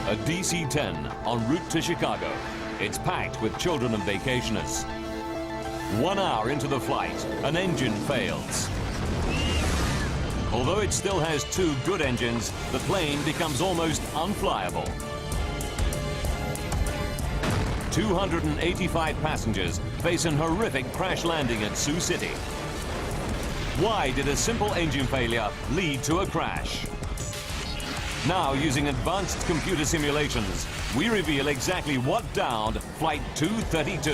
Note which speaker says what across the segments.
Speaker 1: A DC-10 en route to Chicago. It's packed with children and vacationers. 1 hour into the flight, an engine fails. Although it still has 2 good engines, the plane becomes almost unflyable. 285 passengers face an horrific crash landing at Sioux City. Why did a simple engine failure lead to a crash? Now, using advanced computer simulations, we reveal exactly what downed Flight 232.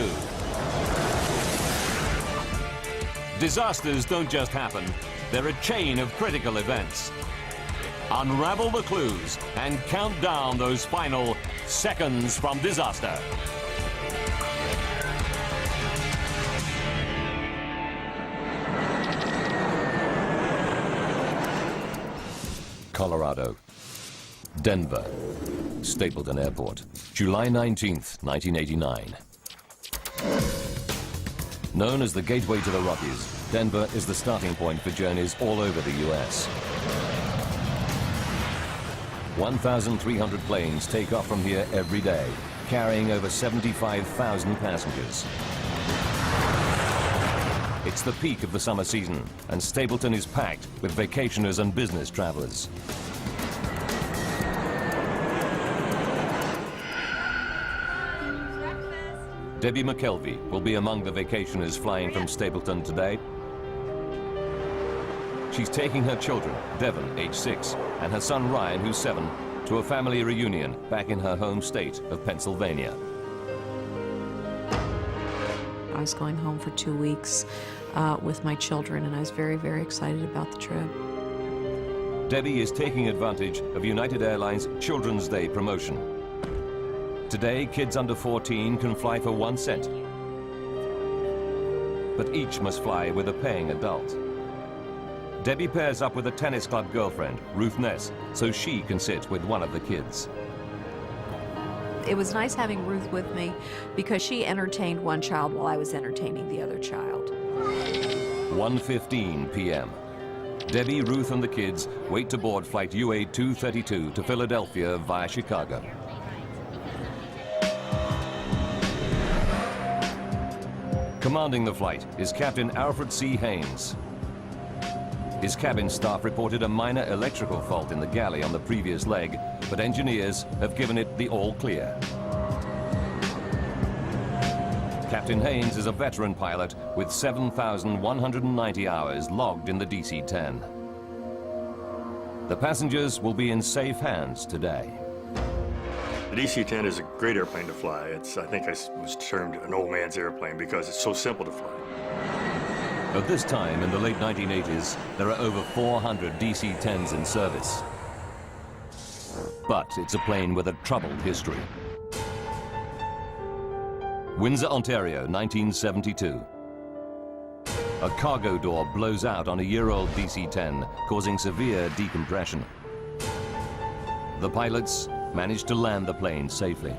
Speaker 1: Disasters don't just happen, they're a chain of critical events. Unravel the clues and count down those final seconds from disaster. Colorado, Denver, Stapleton Airport, July 19th, 1989. Known as the gateway to the Rockies, Denver is the starting point for journeys all over the U.S. 1,300 planes take off from here every day, carrying over 75,000 passengers. It's the peak of the summer season, and Stapleton is packed with vacationers and business travelers. Debbie McKelvey will be among the vacationers flying from Stapleton today. She's taking her children, Devon, age 6, and her son Ryan, who's 7, to a family reunion back in her home state of Pennsylvania.
Speaker 2: I was going home for 2 weeks with my children, and I was very, very excited about the trip.
Speaker 1: Debbie is taking advantage of United Airlines Children's Day promotion. Today, kids under 14 can fly for 1 cent, but each must fly with a paying adult. Debbie pairs up with a tennis club girlfriend, Ruth Ness, so she can sit with one of the kids.
Speaker 2: It was nice having Ruth with me because she entertained one child while I was entertaining the other child.
Speaker 1: 1:15 p.m. Debbie, Ruth, and the kids wait to board flight UA 232 to Philadelphia via Chicago. Commanding the flight is Captain Alfred C. Haynes. His cabin staff reported a minor electrical fault in the galley on the previous leg, but engineers have given it the all clear. Captain Haynes is a veteran pilot with 7,190 hours logged in the DC-10. The passengers will be in safe hands today.
Speaker 3: The DC-10 is a great airplane to fly. I think I was termed an old man's airplane because it's so simple to fly.
Speaker 1: At this time, in the late 1980s, there are over 400 DC-10s in service. But it's a plane with a troubled history. Windsor, Ontario, 1972. A cargo door blows out on a year-old DC-10, causing severe decompression. The pilots managed to land the plane safely.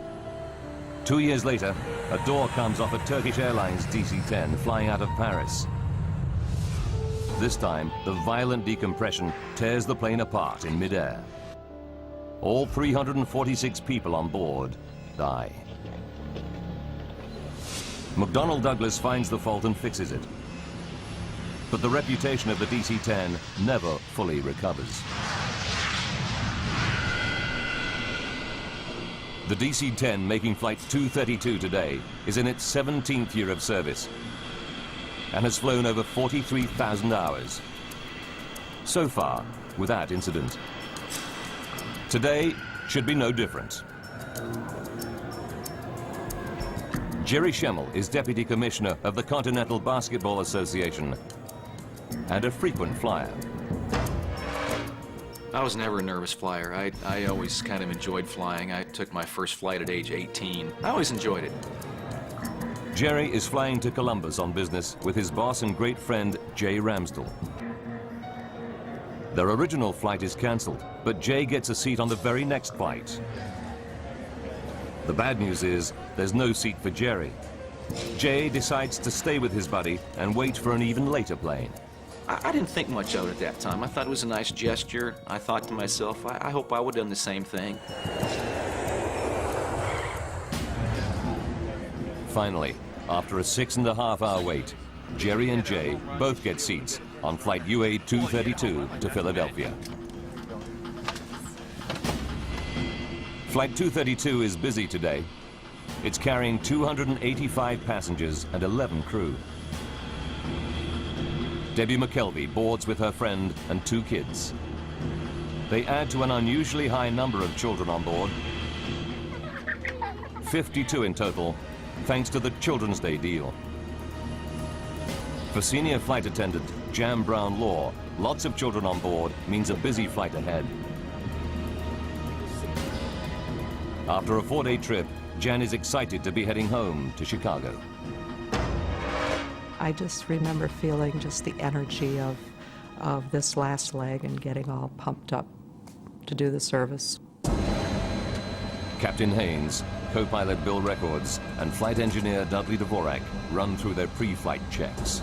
Speaker 1: 2 years later, a door comes off a Turkish Airlines DC-10 flying out of Paris. This time, the violent decompression tears the plane apart in midair. All 346 people on board die. McDonnell Douglas finds the fault and fixes it. But the reputation of the DC-10 never fully recovers. The DC-10 making flight 232 today is in its 17th year of service and has flown over 43,000 hours. So far, without incident. Today should be no different. Jerry Schemmel is Deputy Commissioner of the Continental Basketball Association and a frequent flyer.
Speaker 4: I was never a nervous flyer. I always kind of enjoyed flying. I took my first flight at age 18. I always enjoyed it.
Speaker 1: Jerry is flying to Columbus on business with his boss and great friend, Jay Ramsdell. Their original flight is cancelled, but Jay gets a seat on the very next flight. The bad news is there's no seat for Jerry. Jay decides to stay with his buddy and wait for an even later plane.
Speaker 4: I didn't think much of it at that time. I thought it was a nice gesture. I thought to myself, I hope I would have done the same thing.
Speaker 1: Finally, after a 6.5-hour wait, Jerry and Jay both get seats on flight UA 232 to Philadelphia. Flight 232 is busy today. It's carrying 285 passengers and 11 crew. Debbie McKelvey boards with her friend and 2 kids. They add to an unusually high number of children on board. 52 in total, thanks to the Children's Day deal. For senior flight attendant Jan Brown Law, lots of children on board means a busy flight ahead. After a 4-day trip, Jan is excited to be heading home to Chicago.
Speaker 5: I just remember feeling just the energy of this last leg and getting all pumped up to do the service.
Speaker 1: Captain Haynes, co-pilot Bill Records, and flight engineer Dudley Dvorak run through their pre-flight checks.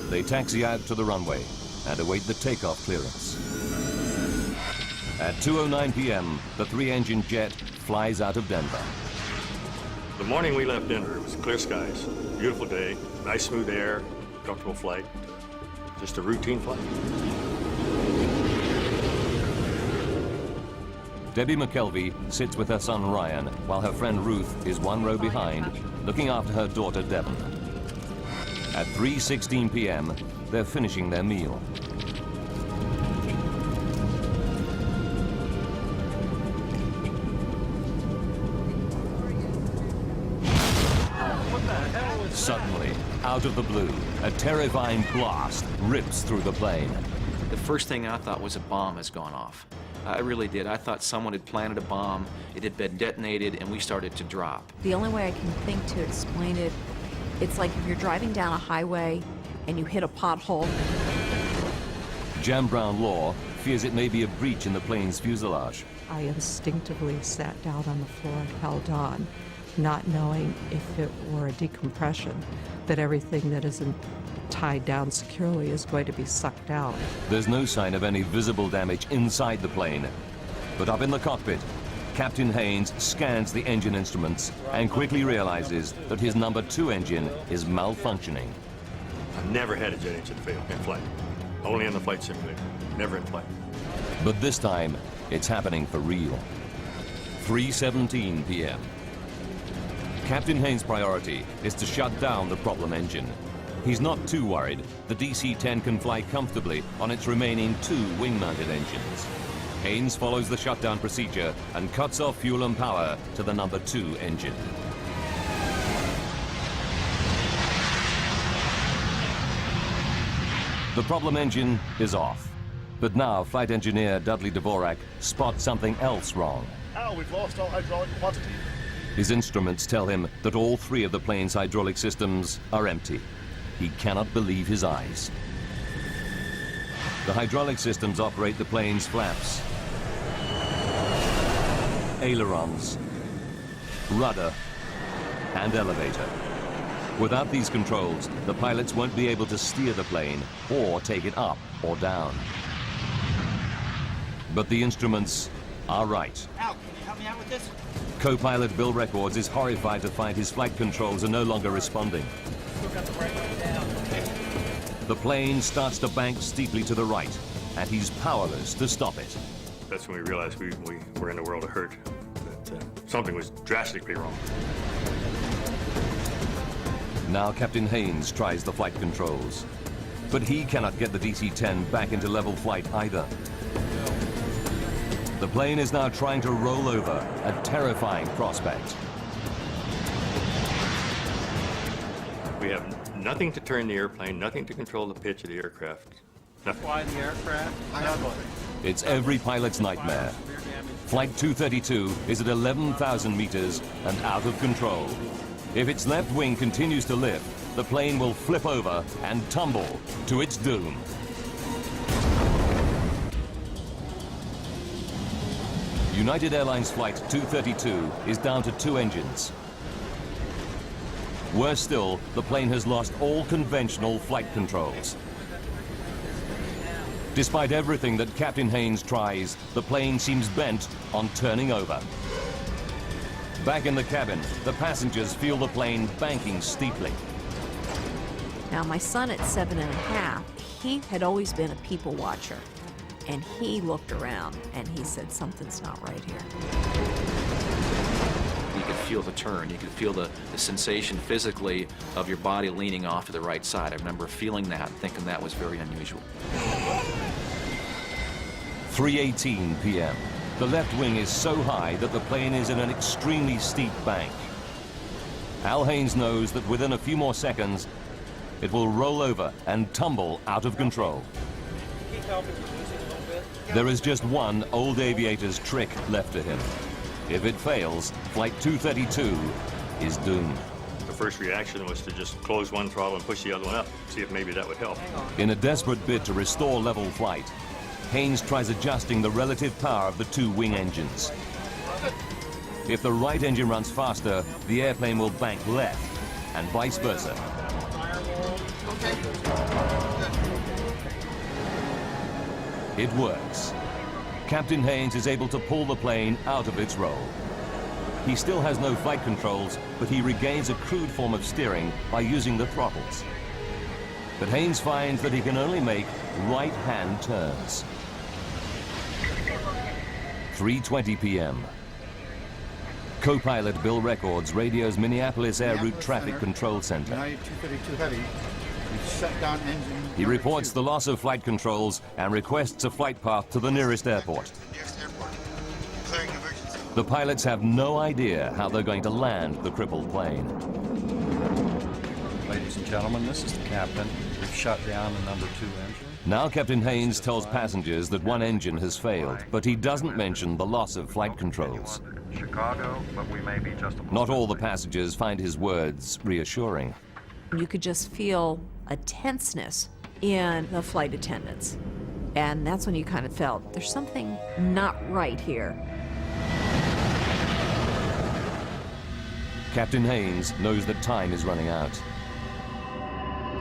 Speaker 1: They taxi out to the runway and await the takeoff clearance. At 2:09 p.m., the 3-engine jet flies out of Denver.
Speaker 3: The morning we left Denver, it was clear skies, beautiful day, nice smooth air, comfortable flight, just a routine flight.
Speaker 1: Debbie McKelvey sits with her son Ryan, while her friend Ruth is 1 row behind, looking after her daughter Devon. At 3:16 p.m., they're finishing their meal. Suddenly, out of the blue, a terrifying blast rips through the plane.
Speaker 4: The first thing I thought was a bomb has gone off. I really did. I thought someone had planted a bomb, it had been detonated, and we started to drop.
Speaker 2: The only way I can think to explain it, it's like if you're driving down a highway and you hit a pothole.
Speaker 1: Jan Brown Law fears it may be a breach in the plane's fuselage.
Speaker 5: I instinctively sat down on the floor and held on, not knowing if it were a decompression, that everything that isn't tied down securely is going to be sucked out.
Speaker 1: There's no sign of any visible damage inside the plane. But up in the cockpit, Captain Haynes scans the engine instruments and quickly realizes that his number 2 engine is malfunctioning.
Speaker 3: I've never had a jet engine fail in flight. Only in the flight simulator, never in flight.
Speaker 1: But this time, it's happening for real. 3:17 p.m. Captain Haynes' priority is to shut down the problem engine. He's not too worried. The DC-10 can fly comfortably on its remaining 2 wing-mounted engines. Haynes follows the shutdown procedure and cuts off fuel and power to the number 2 engine. The problem engine is off. But now flight engineer Dudley Dvorak spots something else wrong.
Speaker 6: Now we've lost our hydraulic quantity.
Speaker 1: His instruments tell him that all 3 of the plane's hydraulic systems are empty. He cannot believe his eyes. The hydraulic systems operate the plane's flaps, ailerons, rudder, and elevator. Without these controls, the pilots won't be able to steer the plane or take it up or down. But the instruments are right.
Speaker 6: Al, can you help me out with this?
Speaker 1: Co-pilot Bill Records is horrified to find his flight controls are no longer responding.
Speaker 6: Still got the right way down.
Speaker 1: The plane starts to bank steeply to the right, and he's powerless to stop it.
Speaker 3: That's when we realized we were in a world of hurt, that something was drastically wrong.
Speaker 1: Now Captain Haynes tries the flight controls, but he cannot get the DC-10 back into level flight either. The plane is now trying to roll over, a terrifying prospect.
Speaker 3: We have nothing to turn the airplane, nothing to control the pitch of the aircraft. Nothing.
Speaker 6: Fly the aircraft.
Speaker 1: It's every pilot's nightmare. Flight 232 is at 11,000 meters and out of control. If its left wing continues to lift, the plane will flip over and tumble to its doom. United Airlines Flight 232 is down to 2 engines. Worse still, the plane has lost all conventional flight controls. Despite everything that Captain Haynes tries, the plane seems bent on turning over. Back in the cabin, the passengers feel the plane banking steeply.
Speaker 2: Now, my son at 7½, he had always been a people watcher. And he looked around and he said, something's not right here.
Speaker 4: You could feel the turn. You could feel the sensation physically of your body leaning off to the right side. I remember feeling that, thinking that was very unusual.
Speaker 1: 3:18 p.m. The left wing is so high that the plane is in an extremely steep bank. Al Haynes knows that within a few more seconds, it will roll over and tumble out of control. There is just one old aviator's trick left to him. If it fails, Flight 232 is doomed.
Speaker 3: The first reaction was to just close one throttle and push the other one up, see if maybe that would help.
Speaker 1: In a desperate bid to restore level flight, Haynes tries adjusting the relative power of the two wing engines. If the right engine runs faster, the airplane will bank left, and vice versa. It works. Captain Haynes is able to pull the plane out of its roll. He still has no flight controls, but he regains a crude form of steering by using the throttles. But Haynes finds that he can only make right-hand turns. 3:20 p.m. Co-pilot Bill Records radios Minneapolis Air Route Traffic Control Center.
Speaker 6: 232 heavy. We've shut down engine.
Speaker 1: He reports the loss of flight controls and requests a flight path to the nearest airport. The pilots have no idea how they're going to land the crippled plane.
Speaker 7: Ladies and gentlemen, this is the captain. We've shut down the number 2 engine.
Speaker 1: Now Captain Haynes tells passengers that one engine has failed, but he doesn't mention the loss of flight controls.
Speaker 8: Chicago, but we may be just a
Speaker 1: Not all the passengers find his words reassuring.
Speaker 2: You could just feel a tenseness in the flight attendants. And that's when you kind of felt there's something not right here.
Speaker 1: Captain Haynes knows that time is running out.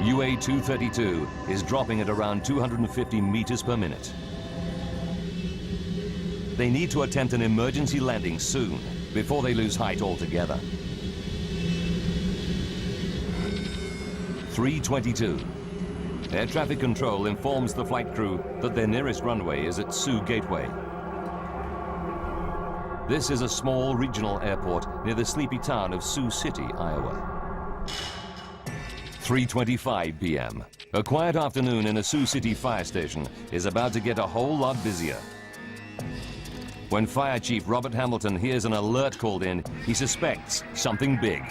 Speaker 1: UA-232 is dropping at around 250 meters per minute. They need to attempt an emergency landing soon, before they lose height altogether. 3:22. Air traffic control informs the flight crew that their nearest runway is at Sioux Gateway. This is a small regional airport near the sleepy town of Sioux City, Iowa. 3:25 p.m. A quiet afternoon in a Sioux City fire station is about to get a whole lot busier. When Fire Chief Robert Hamilton hears an alert called in, he suspects something big.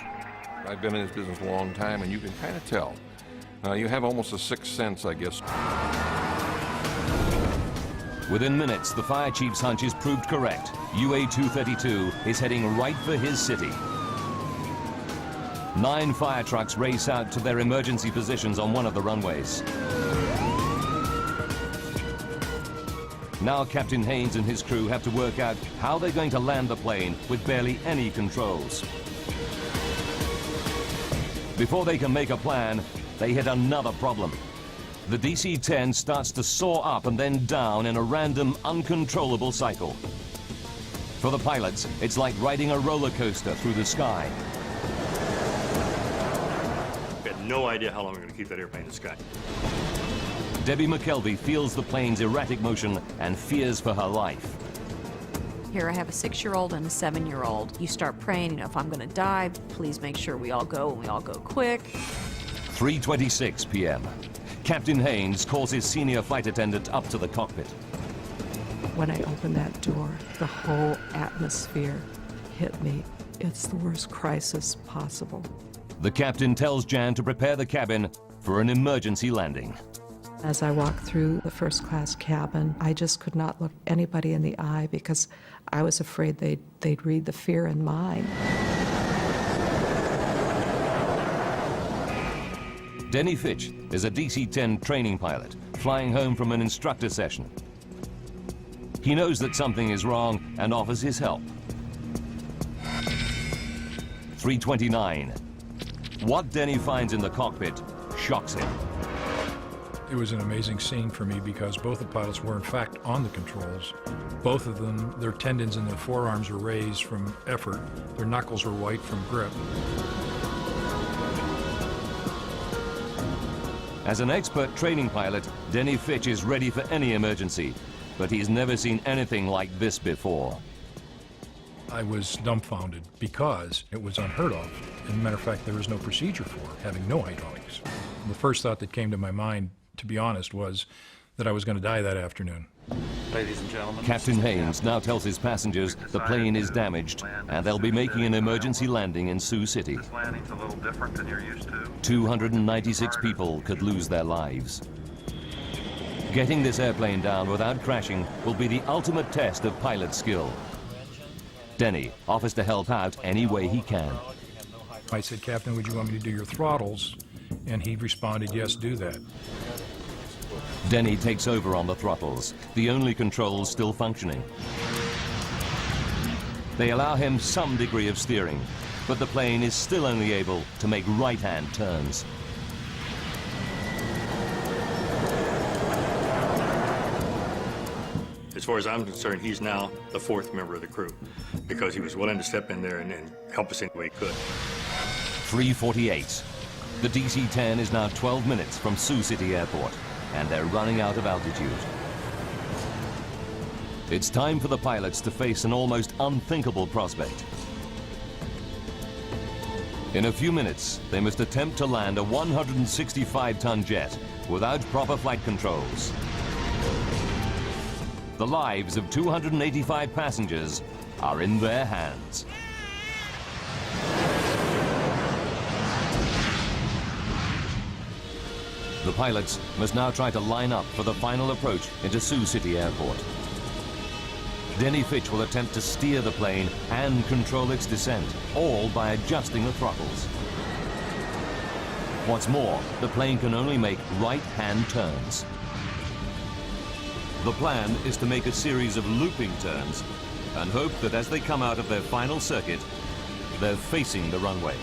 Speaker 9: I've been in this business a long time, and you can kind of tell. You have almost a sixth sense, I guess.
Speaker 1: Within minutes, the fire chief's hunch is proved correct. UA-232 is heading right for his city. 9 fire trucks race out to their emergency positions on one of the runways. Now Captain Haynes and his crew have to work out how they're going to land the plane with barely any controls. Before they can make a plan, they hit another problem. The DC-10 starts to soar up and then down in a random, uncontrollable cycle. For the pilots, it's like riding a roller coaster through the sky.
Speaker 3: We had no idea how long we were going to keep that airplane in the sky.
Speaker 1: Debbie McKelvey feels the plane's erratic motion and fears for her life.
Speaker 2: Here I have a 6-year-old and a 7-year-old. You start praying, you know, if I'm going to die, please make sure we all go and we all go quick.
Speaker 1: 3:26 p.m. Captain Haynes calls his senior flight attendant up to the cockpit.
Speaker 5: When I opened that door, the whole atmosphere hit me. It's the worst crisis possible.
Speaker 1: The captain tells Jan to prepare the cabin for an emergency landing.
Speaker 5: As I walked through the first-class cabin, I just could not look anybody in the eye because I was afraid they'd read the fear in mine.
Speaker 1: Denny Fitch is a DC-10 training pilot flying home from an instructor session. He knows that something is wrong and offers his help. 3:29. What Denny finds in the cockpit shocks him.
Speaker 10: It was an amazing scene for me because both the pilots were in fact on the controls. Both of them, their tendons in their forearms were raised from effort. Their knuckles were white from grip.
Speaker 1: As an expert training pilot, Denny Fitch is ready for any emergency, but he's never seen anything like this before.
Speaker 10: I was dumbfounded because it was unheard of. As a matter of fact, there was no procedure for having no hydraulics. The first thought that came to my mind, to be honest, was that I was going to die that afternoon.
Speaker 7: Ladies and gentlemen,
Speaker 1: Captain Haynes now tells his passengers the plane is damaged and they'll be making an emergency landing in Sioux City.
Speaker 8: This landing's a little different than you're used to.
Speaker 1: 296 people could lose their lives. Getting this airplane down without crashing will be the ultimate test of pilot skill. Denny offers to help out any way he can.
Speaker 10: I said, "Captain, would you want me to do your throttles?" And he responded, "Yes, do that."
Speaker 1: Denny takes over on the throttles, the only controls still functioning. They allow him some degree of steering, but the plane is still only able to make right-hand turns.
Speaker 3: As far as I'm concerned, he's now the fourth member of the crew because he was willing to step in there and help us any way he could.
Speaker 1: 3:48. The DC-10 is now 12 minutes from Sioux City Airport, and they're running out of altitude. It's time for the pilots to face an almost unthinkable prospect. In a few minutes, they must attempt to land a 165-ton jet without proper flight controls. The lives of 285 passengers are in their hands. The pilots must now try to line up for the final approach into Sioux City Airport. Denny Fitch will attempt to steer the plane and control its descent, all by adjusting the throttles. What's more, the plane can only make right-hand turns. The plan is to make a series of looping turns and hope that as they come out of their final circuit, they're facing the runway.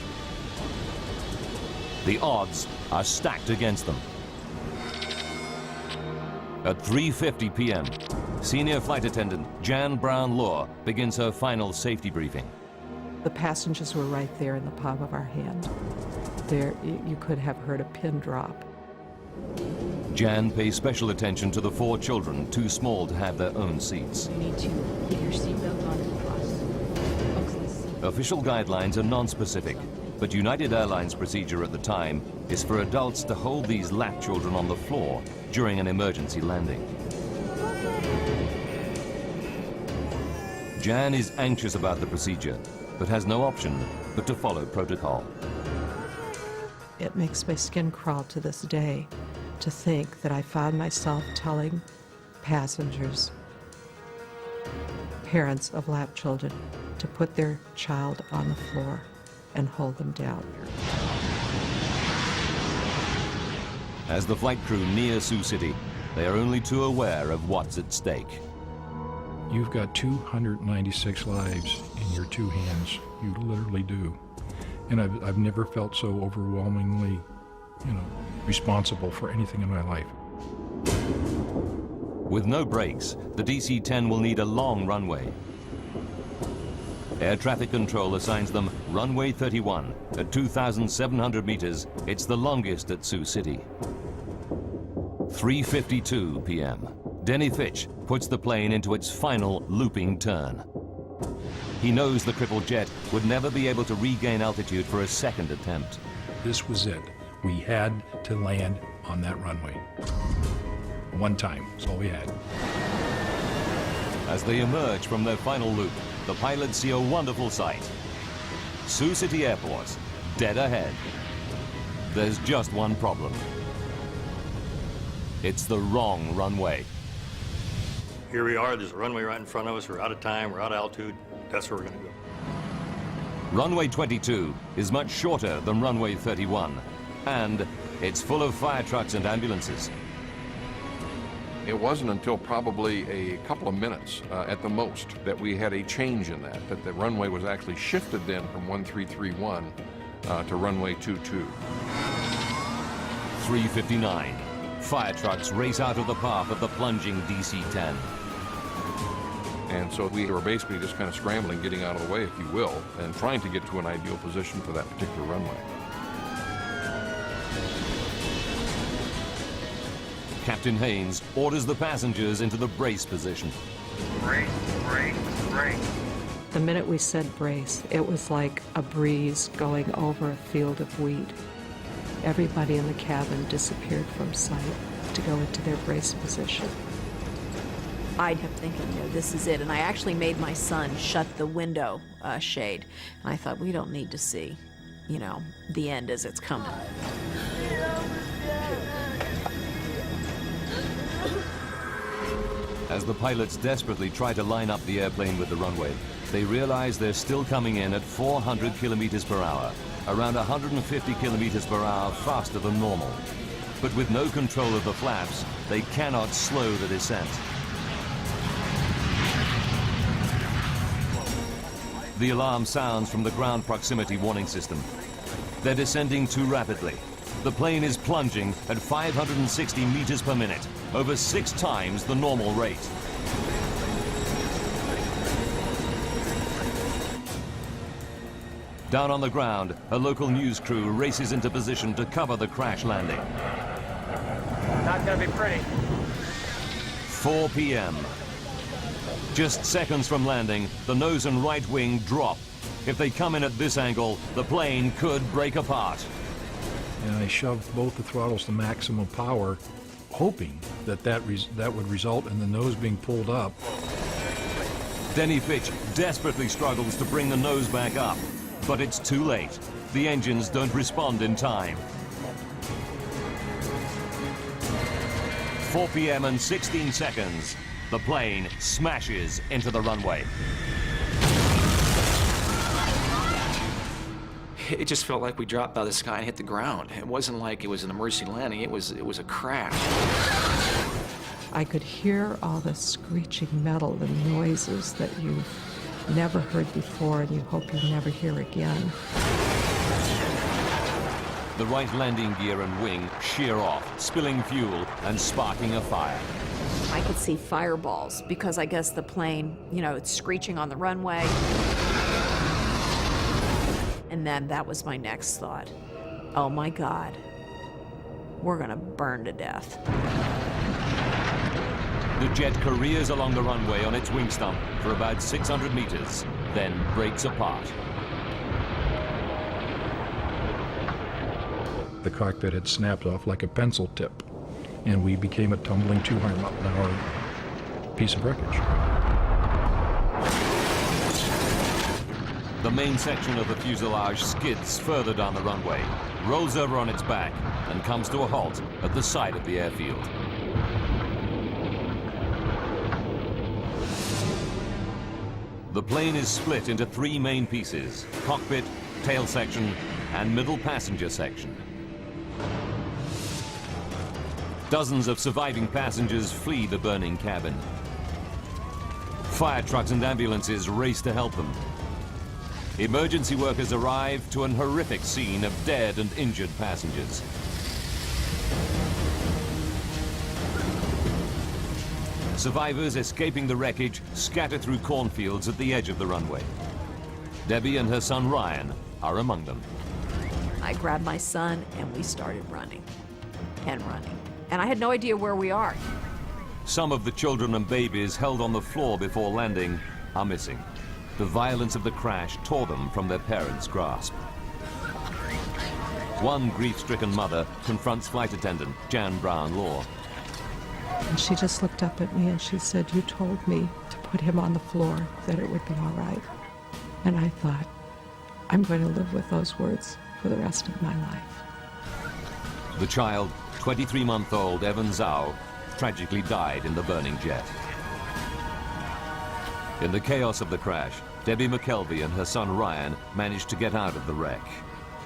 Speaker 1: The odds are stacked against them. At 3:50 p.m., Senior Flight Attendant Jan Brown-Law begins her final safety briefing.
Speaker 5: The passengers were right there in the palm of our hand. There, you could have heard a pin drop.
Speaker 1: Jan pays special attention to the 4 children too small to have their own seats.
Speaker 11: You need to get your seatbelt on and cross.
Speaker 1: Official guidelines are non-specific, but United Airlines procedure at the time is for adults to hold these lap children on the floor during an emergency landing. Jan is anxious about the procedure, but has no option but to follow protocol.
Speaker 5: It makes my skin crawl to this day to think that I found myself telling passengers, parents of lap children, to put their child on the floor and hold them down.
Speaker 1: As the flight crew near Sioux City, they are only too aware of what's at stake.
Speaker 10: You've got 296 lives in your 2 hands. You literally do. And I've never felt so overwhelmingly, responsible for anything in my life.
Speaker 1: With no brakes, the DC-10 will need a long runway. Air traffic control assigns them runway 31 at 2,700 meters. It's the longest at Sioux City. 3:52 p.m. Denny Fitch puts the plane into its final looping turn. He knows the crippled jet would never be able to regain altitude for a second attempt.
Speaker 10: This was it. We had to land on that runway. One time, that's all we had.
Speaker 1: As they emerge from their final loop, the pilots see a wonderful sight. Sioux City Airport, dead ahead. There's just one problem. It's the wrong runway.
Speaker 3: Here we are, there's a runway right in front of us. We're out of time, we're out of altitude. That's where we're going to go.
Speaker 1: Runway 22 is much shorter than runway 31, and it's full of fire trucks and ambulances.
Speaker 9: It wasn't until probably a couple of minutes at the most that we had a change in that the runway was actually shifted then from 1331 to runway 22.
Speaker 1: 3:59. Fire trucks race out of the path of the plunging DC-10.
Speaker 9: And so we were basically just kind of scrambling, getting out of the way, if you will, and trying to get to an ideal position for that particular runway.
Speaker 1: Captain Haynes orders the passengers into the brace position.
Speaker 8: Brace, brace, brace.
Speaker 5: The minute we said brace, it was like a breeze going over a field of wheat. Everybody in the cabin disappeared from sight to go into their brace position.
Speaker 2: I kept thinking, you know, this is it. And I actually made my son shut the window shade. And I thought, we don't need to see, you know, the end as it's coming.
Speaker 1: As the pilots desperately try to line up the airplane with the runway, they realize they're still coming in at 400 kilometers per hour, around 150 kilometers per hour faster than normal. But with no control of the flaps, they cannot slow the descent. The alarm sounds from the ground proximity warning system. They're descending too rapidly. The plane is plunging at 560 meters per minute, over 6 times the normal rate. Down on the ground, a local news crew races into position to cover the crash landing.
Speaker 12: Not gonna be pretty.
Speaker 1: 4 p.m. Just seconds from landing, the nose and right wing drop. If they come in at this angle, the plane could break apart.
Speaker 10: And I shoved both the throttles to maximum power, hoping that would result in the nose being pulled up.
Speaker 1: Denny Fitch desperately struggles to bring the nose back up, but it's too late. The engines don't respond in time. 4 p.m. and 16 seconds. The plane smashes into the runway.
Speaker 4: It just felt like we dropped out of the sky and hit the ground. It wasn't like it was an emergency landing, it was a crash.
Speaker 5: I could hear all the screeching metal and noises that you've never heard before and you hope you never hear again.
Speaker 1: The right landing gear and wing shear off, spilling fuel and sparking a fire.
Speaker 2: I could see fireballs because I guess the plane, you know, it's screeching on the runway. And then that was my next thought. Oh my God, we're gonna burn to death.
Speaker 1: The jet careers along the runway on its wing stump for about 600 meters, then breaks apart.
Speaker 10: The cockpit had snapped off like a pencil tip, and we became a tumbling 200-mile-an-hour piece of wreckage.
Speaker 1: The main section of the fuselage skids further down the runway, rolls over on its back, and comes to a halt at the side of the airfield. The plane is split into 3 main pieces: cockpit, tail section, and middle passenger section. Dozens of surviving passengers flee the burning cabin. Fire trucks and ambulances race to help them. Emergency workers arrive to an horrific scene of dead and injured passengers. Survivors escaping the wreckage scatter through cornfields at the edge of the runway. Debbie and her son Ryan are among them.
Speaker 2: I grabbed my son and we started running and running. And I had no idea where we are.
Speaker 1: Some of the children and babies held on the floor before landing are missing. The violence of the crash tore them from their parents' grasp. One grief-stricken mother confronts flight attendant Jan Brown-Law.
Speaker 5: And she just looked up at me and she said, "You told me to put him on the floor, that it would be all right." And I thought, I'm going to live with those words for the rest of my life.
Speaker 1: The child, 23-month-old Evan Zhao, tragically died in the burning jet. In the chaos of the crash, Debbie McKelvey and her son Ryan managed to get out of the wreck,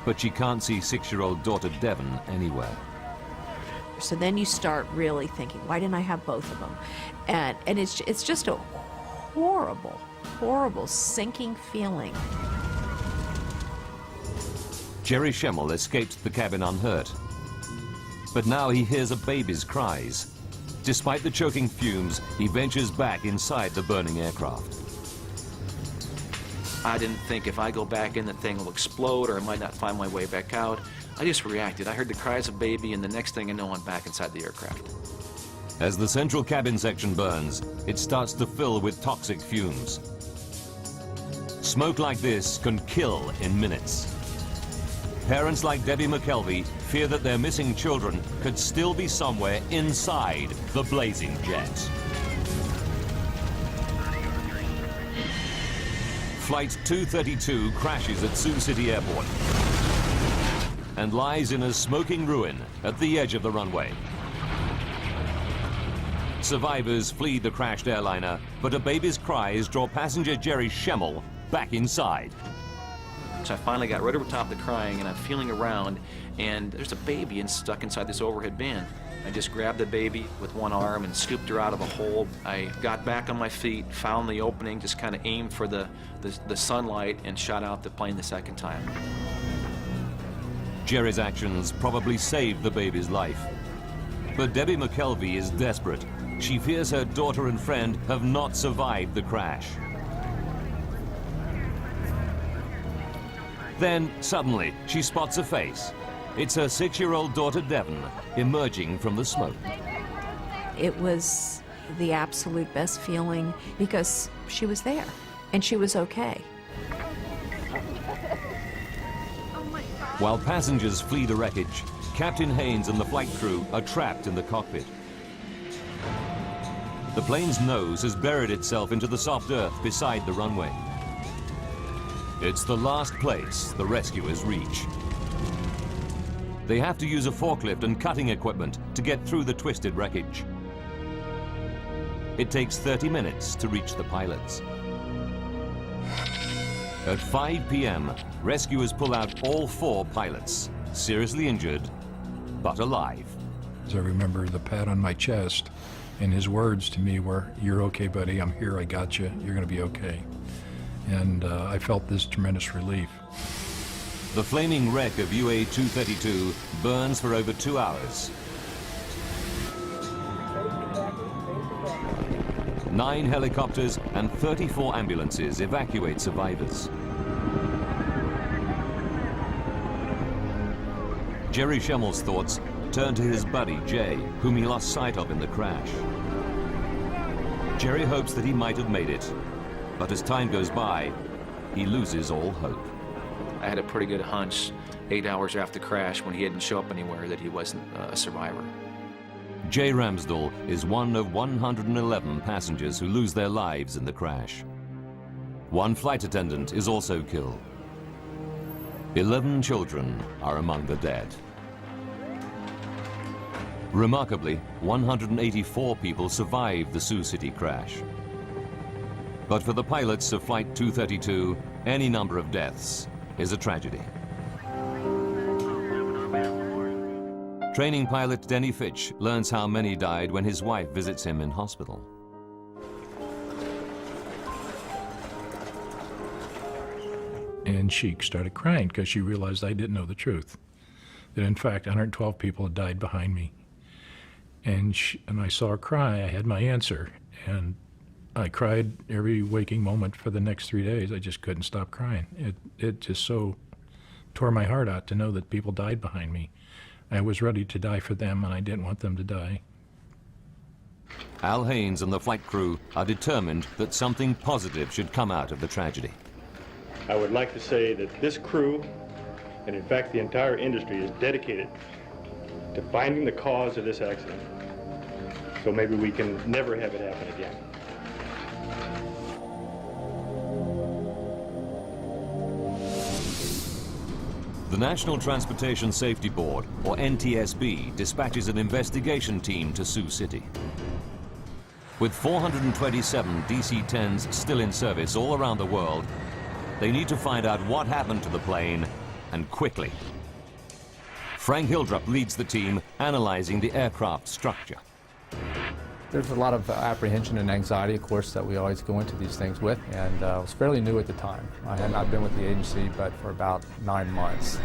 Speaker 1: but she can't see 6-year-old daughter Devon anywhere.
Speaker 2: So then you start really thinking, why didn't I have both of them? And it's just a horrible, horrible sinking feeling.
Speaker 1: Jerry Schemmel escaped the cabin unhurt. But now he hears a baby's cries. Despite the choking fumes, he ventures back inside the burning aircraft.
Speaker 4: I didn't think if I go back in, the thing will explode or I might not find my way back out. I just reacted. I heard the cries of baby, and the next thing I know, I'm back inside the aircraft.
Speaker 1: As the central cabin section burns, it starts to fill with toxic fumes. Smoke like this can kill in minutes. Parents like Debbie McKelvey fear that their missing children could still be somewhere inside the blazing jet. Flight 232 crashes at Sioux City Airport and lies in a smoking ruin at the edge of the runway. Survivors flee the crashed airliner, but a baby's cries draw passenger Jerry Schemmel back inside.
Speaker 4: So I finally got right over top of the crying, and I'm feeling around, and there's a baby stuck inside this overhead bin. I just grabbed the baby with one arm and scooped her out of a hole. I got back on my feet, found the opening, just kind of aimed for the sunlight, and shot out the plane the second time.
Speaker 1: Jerry's actions probably saved the baby's life. But Debbie McKelvey is desperate. She fears her daughter and friend have not survived the crash. Then, suddenly, she spots a face. It's her 6-year-old daughter, Devon, emerging from the smoke.
Speaker 2: It was the absolute best feeling because she was there and she was okay.
Speaker 1: While passengers flee the wreckage, Captain Haynes and the flight crew are trapped in the cockpit. The plane's nose has buried itself into the soft earth beside the runway. It's the last place the rescuers reach. They have to use a forklift and cutting equipment to get through the twisted wreckage. It takes 30 minutes to reach the pilots. At 5 p.m., rescuers pull out all 4 pilots, seriously injured, but alive.
Speaker 10: I remember the pat on my chest, and his words to me were, "You're okay, buddy, I'm here, I got you, you're gonna be okay." And I felt this tremendous relief.
Speaker 1: The flaming wreck of UA-232 burns for over 2 hours. 9 helicopters and 34 ambulances evacuate survivors. Jerry Schemmel's thoughts turn to his buddy, Jay, whom he lost sight of in the crash. Jerry hopes that he might have made it, but as time goes by, he loses all hope.
Speaker 4: I had a pretty good hunch 8 hours after the crash, when he didn't show up anywhere, that he wasn't a survivor.
Speaker 1: Jay Ramsdell is one of 111 passengers who lose their lives in the crash. 1 flight attendant is also killed. 11 children are among the dead. Remarkably, 184 people survived the Sioux City crash. But for the pilots of Flight 232, any number of deaths is a tragedy. Training pilot Denny Fitch learns how many died when his wife visits him in hospital.
Speaker 10: And she started crying because she realized I didn't know the truth. That in fact, 112 people had died behind me. And I saw her cry, I had my answer. And I cried every waking moment for the next 3 days. I just couldn't stop crying. It just so tore my heart out to know that people died behind me. I was ready to die for them, and I didn't want them to die.
Speaker 1: Al Haynes and the flight crew are determined that something positive should come out of the tragedy.
Speaker 3: I would like to say that this crew, and in fact the entire industry, is dedicated to finding the cause of this accident, so maybe we can never have it happen again.
Speaker 1: The National Transportation Safety Board, or NTSB, dispatches an investigation team to Sioux City. With 427 DC-10s still in service all around the world, they need to find out what happened to the plane, and quickly. Frank Hildrup leads the team analyzing the aircraft structure.
Speaker 13: There's a lot of apprehension and anxiety, of course, that we always go into these things with, and I was fairly new at the time. I had not been with the agency but for about 9 months.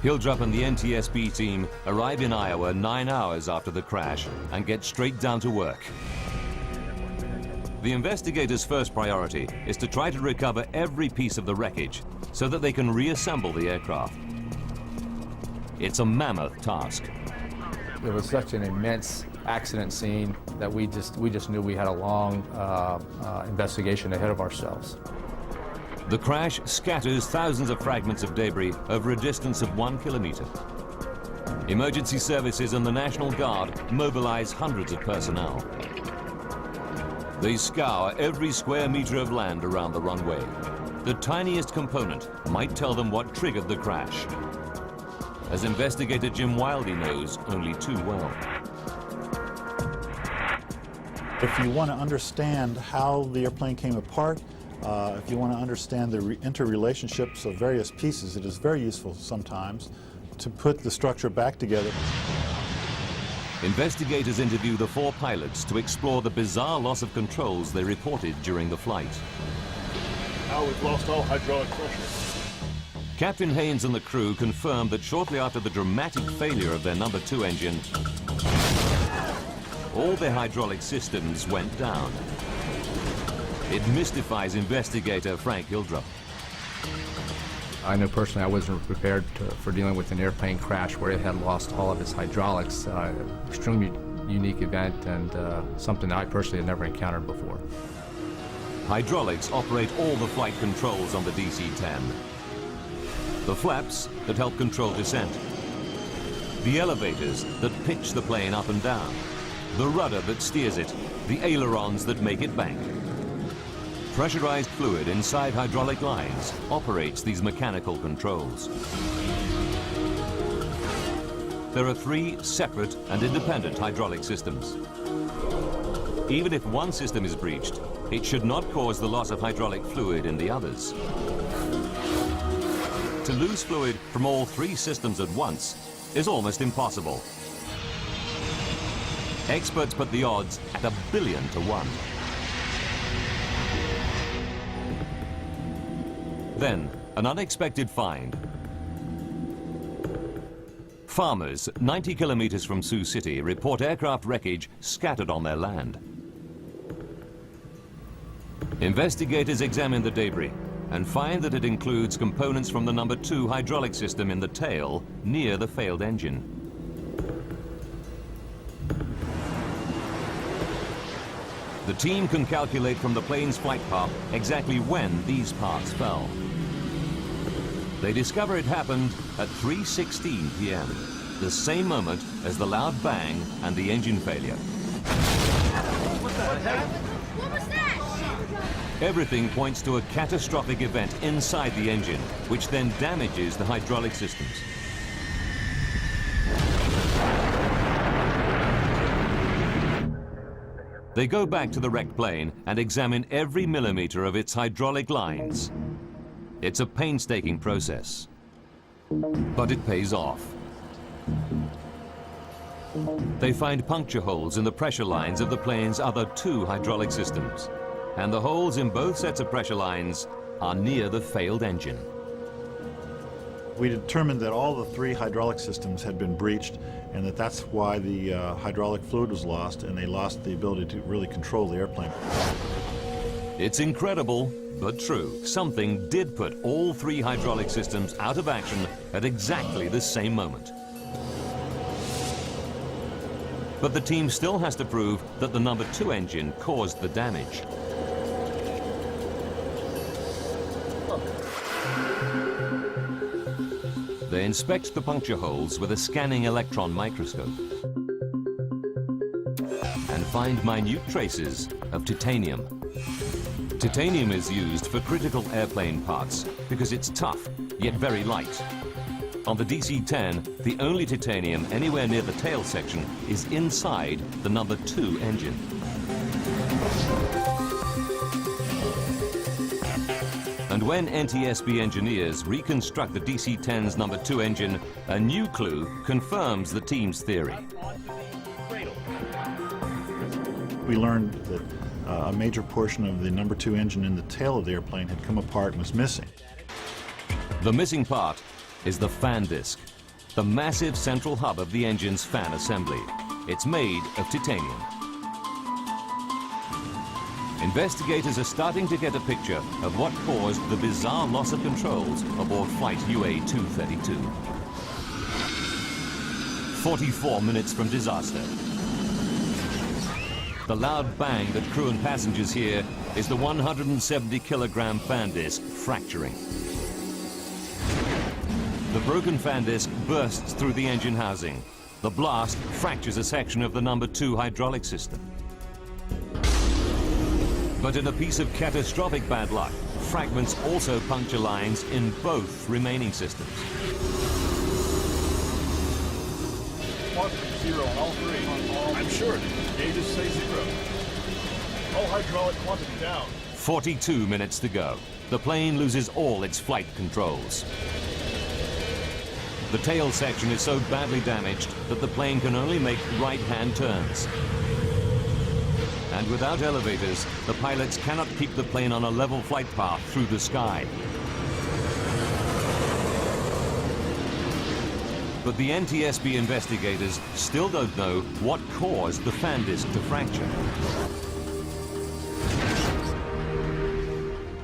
Speaker 1: Hildrup and the NTSB team arrive in Iowa 9 hours after the crash and get straight down to work. The investigators' first priority is to try to recover every piece of the wreckage so that they can reassemble the aircraft. It's a mammoth task.
Speaker 13: It was such an immense accident scene that we just knew we had a long investigation ahead of ourselves.
Speaker 1: The crash scatters thousands of fragments of debris over a distance of 1 kilometer. Emergency services and the National Guard mobilize hundreds of personnel. They scour every square meter of land around the runway. The tiniest component might tell them what triggered the crash. As investigator Jim Wildey knows only too well.
Speaker 6: If you want to understand how the airplane came apart, if you want to understand the interrelationships of various pieces, it is very useful sometimes to put the structure back together.
Speaker 1: Investigators interview the 4 pilots to explore the bizarre loss of controls they reported during the flight.
Speaker 3: Now we've lost all hydraulic pressure.
Speaker 1: Captain Haynes and the crew confirmed that shortly after the dramatic failure of their number 2 engine, all their hydraulic systems went down. It mystifies investigator Frank Hildrup.
Speaker 13: I know personally I wasn't prepared for dealing with an airplane crash where it had lost all of its hydraulics. Extremely unique event and something I personally had never encountered before.
Speaker 1: Hydraulics operate all the flight controls on the DC-10. The flaps that help control descent. The elevators that pitch the plane up and down. The rudder that steers it. The ailerons that make it bank. Pressurized fluid inside hydraulic lines operates these mechanical controls. There are 3 separate and independent hydraulic systems. Even if one system is breached, it should not cause the loss of hydraulic fluid in the others. To lose fluid from all 3 systems at once is almost impossible. Experts put the odds at 1 billion to 1. Then, an unexpected find. Farmers 90 kilometers from Sioux City report aircraft wreckage scattered on their land. Investigators examine the debris and find that it includes components from the number 2 hydraulic system in the tail near the failed engine. The team can calculate from the plane's flight path exactly when these parts fell. They discover it happened at 3:16 p.m., the same moment as the loud bang and the engine failure.
Speaker 8: What happened? What was that?
Speaker 1: Everything points to a catastrophic event inside the engine, which then damages the hydraulic systems. They go back to the wrecked plane and examine every millimeter of its hydraulic lines. It's a painstaking process, but it pays off. They find puncture holes in the pressure lines of the plane's other 2 hydraulic systems, and the holes in both sets of pressure lines are near the failed engine.
Speaker 6: We determined that all the 3 hydraulic systems had been breached, and that's why the hydraulic fluid was lost, and they lost the ability to really control the airplane.
Speaker 1: It's incredible, but true. Something did put all 3 hydraulic systems out of action at exactly the same moment. But the team still has to prove that the number 2 engine caused the damage. They inspect the puncture holes with a scanning electron microscope and find minute traces of titanium. Titanium is used for critical airplane parts because it's tough, yet very light. On the DC-10, the only titanium anywhere near the tail section is inside the number 2 engine. And when NTSB engineers reconstruct the DC-10's number 2 engine, a new clue confirms the team's theory.
Speaker 6: We learned that a major portion of the number 2 engine in the tail of the airplane had come apart and was missing.
Speaker 1: The missing part is the fan disc. the massive central hub of the engine's fan assembly. It's made of titanium. Investigators are starting to get a picture of what caused the bizarre loss of controls aboard flight UA-232. 44 minutes from disaster. The loud bang that crew and passengers hear is the 170-kilogram fan disc fracturing. The broken fan disc bursts through the engine housing. The blast fractures a section of the number 2 hydraulic system. But in a piece of catastrophic bad luck, fragments also puncture lines in both remaining systems.
Speaker 14: Positive 0 on all 3. I'm sure gauges say 0. All hydraulic quantity down.
Speaker 1: 42 minutes to go. The plane loses all its flight controls. The tail section is so badly damaged that the plane can only make right-hand turns. And without elevators, the pilots cannot keep the plane on a level flight path through the sky. But the NTSB investigators still don't know what caused the fan disc to fracture.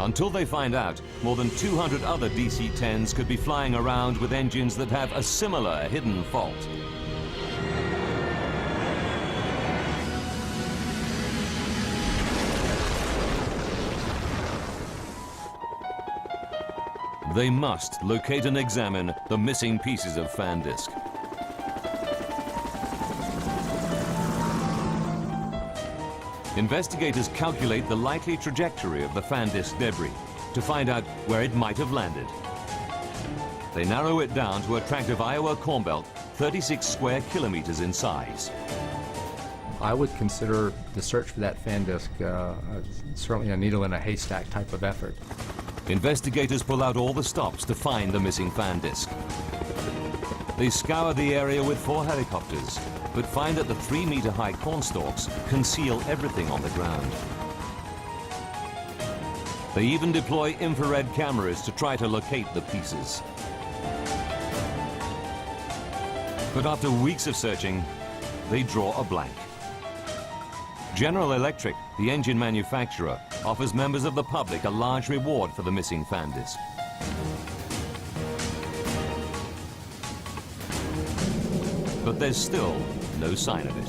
Speaker 1: Until they find out, more than 200 other DC-10s could be flying around with engines that have a similar hidden fault. They must locate and examine the missing pieces of fan disc. Investigators calculate the likely trajectory of the fan disc debris to find out where it might have landed. They narrow it down to a tract of Iowa corn belt 36 square kilometers in size.
Speaker 13: I would consider the search for that fan disc certainly a needle in a haystack type of effort.
Speaker 1: Investigators pull out all the stops to find the missing fan disc. They scour the area with 4 helicopters, but find that the 3-meter-high cornstalks conceal everything on the ground. They even deploy infrared cameras to try to locate the pieces. But after weeks of searching, they draw a blank. General Electric, the engine manufacturer, offers members of the public a large reward for the missing fan disc. But there's still no sign of it.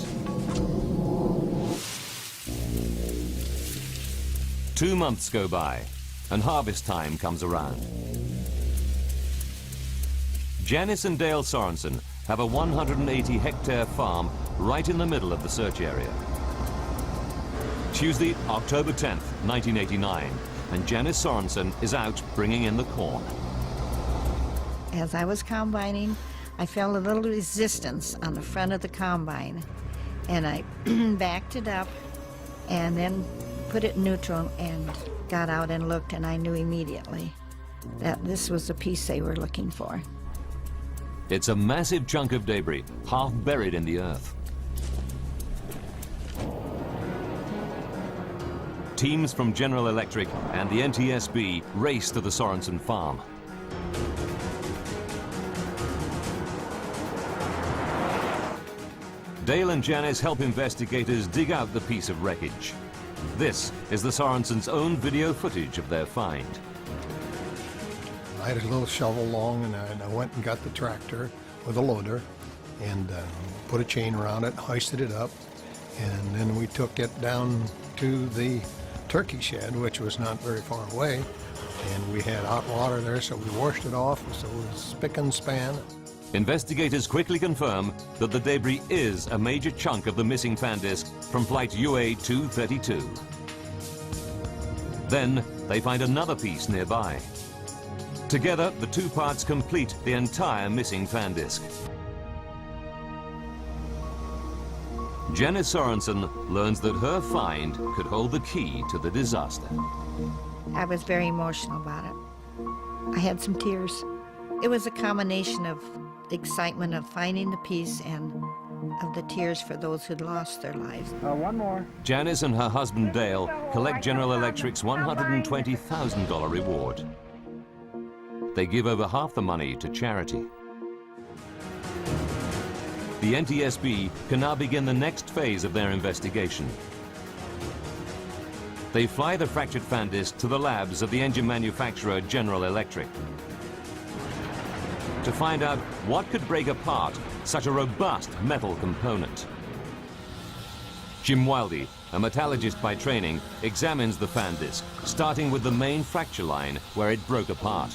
Speaker 1: 2 months go by, and harvest time comes around. Janice and Dale Sorensen have a 180-hectare farm right in the middle of the search area. Tuesday, October 10th, 1989, and Janice Sorensen is out bringing in the corn.
Speaker 15: As I was combining, I felt a little resistance on the front of the combine, and I backed it up and then put it in neutral and got out and looked, and I knew immediately that this was the piece they were looking for.
Speaker 1: It's a massive chunk of debris, half buried in the earth. Teams from General Electric and the NTSB race to the Sorensen farm. Dale and Janice help investigators dig out the piece of wreckage. This is the Sorensens' own video footage of their find.
Speaker 16: I had a little shovel long, and I went and got the tractor with a loader and put a chain around it, hoisted it up, and then we took it down to the turkey shed, which was not very far away, and we had hot water there, so we washed it off, so it was spick and span.
Speaker 1: Investigators quickly confirm that the debris is a major chunk of the missing fan disc from flight UA-232. Then they find another piece nearby. Together, the 2 parts complete the entire missing fan disc. Janice Sorensen learns that her find could hold the key to the disaster.
Speaker 15: I was very emotional about it. I had some tears. It was a combination of the excitement of finding the piece and of the tears for those who'd lost their lives.
Speaker 12: One more.
Speaker 1: Janice and her husband Dale collect General Electric's $120,000 reward. They give over half the money to charity. The NTSB can now begin the next phase of their investigation. They fly the fractured fan disc to the labs of the engine manufacturer General Electric to find out what could break apart such a robust metal component. Jim Wildey, a metallurgist by training, examines the fan disc, starting with the main fracture line where it broke apart.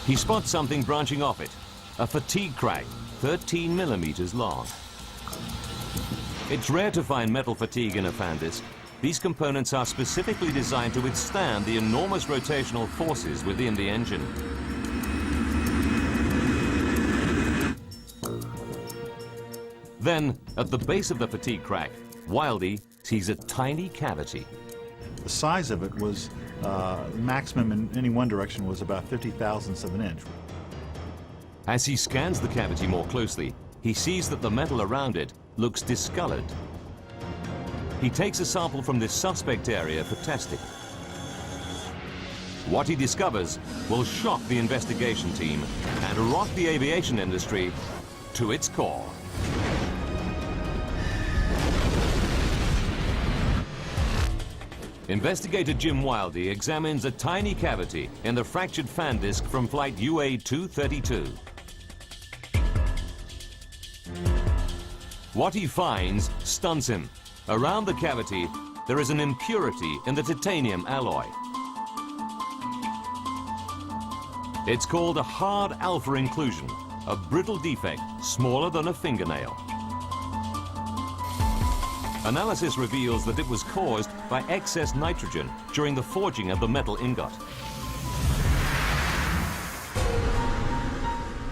Speaker 1: He spots something branching off it, a fatigue crack 13 millimeters long. It's rare to find metal fatigue in a fan disc. These components are specifically designed to withstand the enormous rotational forces within the engine. Then, at the base of the fatigue crack, Wildey sees a tiny cavity.
Speaker 6: The size of it was, maximum in any one direction was about 50 thousandths of an inch.
Speaker 1: As he scans the cavity more closely, he sees that the metal around it looks discolored. He takes a sample from this suspect area for testing. What he discovers will shock the investigation team and rock the aviation industry to its core. Investigator Jim Wildey examines a tiny cavity in the fractured fan disc from flight UA-232. What he finds stuns him. Around the cavity, there is an impurity in the titanium alloy. It's called a hard alpha inclusion, a brittle defect smaller than a fingernail. Analysis reveals that it was caused by excess nitrogen during the forging of the metal ingot.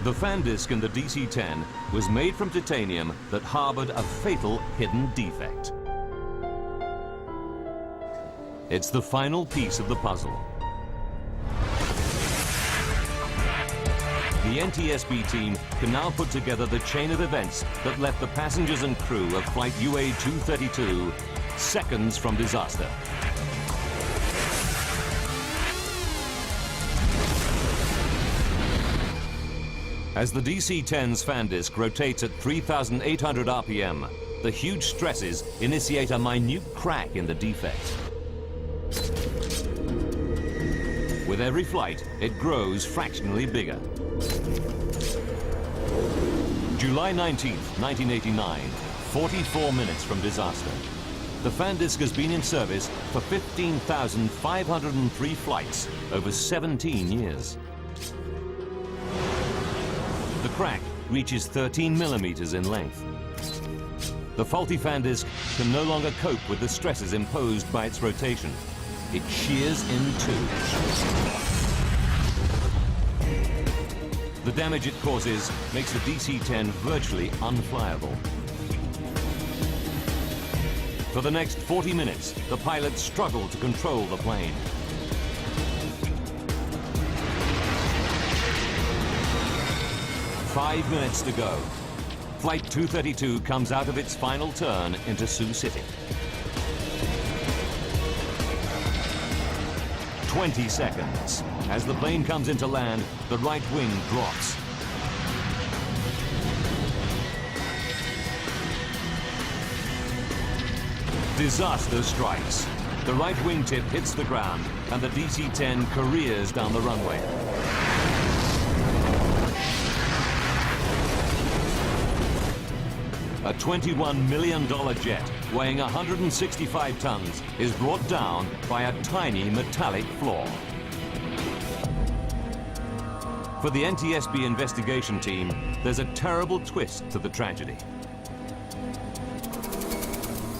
Speaker 1: The fan disc in the DC-10 was made from titanium that harbored a fatal hidden defect. It's the final piece of the puzzle. The NTSB team can now put together the chain of events that left the passengers and crew of flight UA-232 seconds from disaster. As the DC-10's fan disc rotates at 3,800 RPM, the huge stresses initiate a minute crack in the defect. With every flight, it grows fractionally bigger. July 19th, 1989, 44 minutes from disaster. The fan disc has been in service for 15,503 flights over 17 years. The crack reaches 13 millimeters in length. The faulty fan disc can no longer cope with the stresses imposed by its rotation. It shears in two. The damage it causes makes the DC-10 virtually unflyable. For the next 40 minutes, the pilots struggle to control the plane. "5 minutes to go. Flight 232 comes out of its final turn into Sioux City. 20 seconds. As the plane comes into land, the right wing drops. Disaster strikes. The right wingtip hits the ground, and the DC-10 careers down the runway. A $21 million jet weighing 165 tons is brought down by a tiny metallic flaw. For the NTSB investigation team, there's a terrible twist to the tragedy.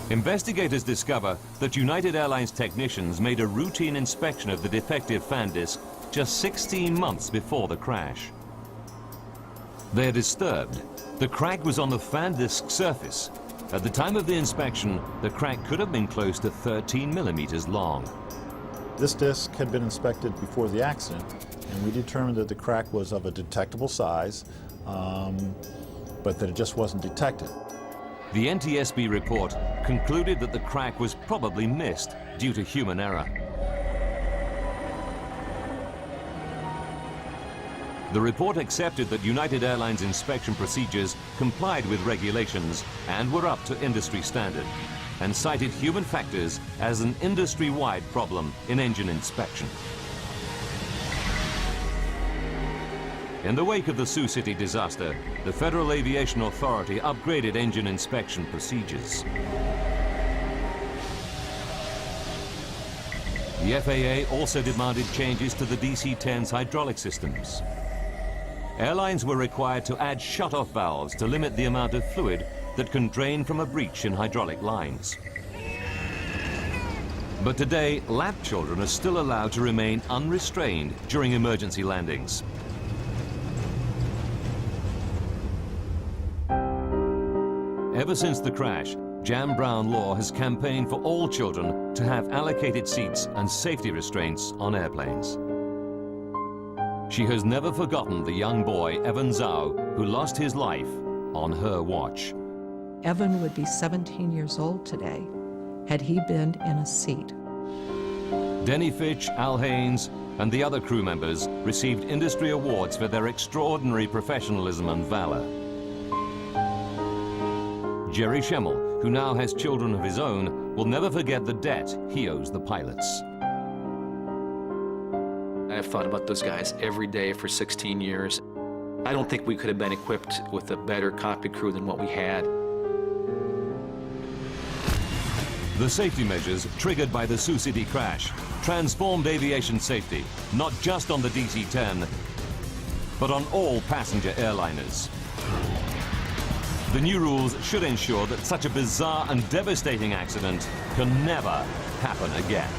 Speaker 1: Investigators discover that United Airlines technicians made a routine inspection of the defective fan disc just 16 months before the crash. They're disturbed. The crack was on the fan disc surface. At the time of the inspection, the crack could have been close to 13 millimeters long.
Speaker 6: This disc had been inspected before the accident, and we determined that the crack was of a detectable size, but that it just wasn't detected.
Speaker 1: The NTSB report concluded that the crack was probably missed due to human error. The report accepted that United Airlines inspection procedures complied with regulations and were up to industry standard, and cited human factors as an industry-wide problem in engine inspection. In the wake of the Sioux City disaster, the Federal Aviation Authority upgraded engine inspection procedures. The FAA also demanded changes to the DC-10's hydraulic systems. Airlines were required to add shut-off valves to limit the amount of fluid that can drain from a breach in hydraulic lines. But today, lap children are still allowed to remain unrestrained during emergency landings. Ever since the crash, Jan Brown Law has campaigned for all children to have allocated seats and safety restraints on airplanes. She has never forgotten the young boy, Evan Zhao, who lost his life on her watch.
Speaker 5: Evan would be 17 years old today had he been in a seat.
Speaker 1: Denny Fitch, Al Haynes, and the other crew members received industry awards for their extraordinary professionalism and valor. Jerry Schemmel, who now has children of his own, will never forget the debt he owes the pilots.
Speaker 4: I've thought about those guys every day for 16 years. I don't think we could have been equipped with a better cockpit crew than what we had.
Speaker 1: The safety measures triggered by the Sioux City crash transformed aviation safety, not just on the DC-10, but on all passenger airliners. The new rules should ensure that such a bizarre and devastating accident can never happen again.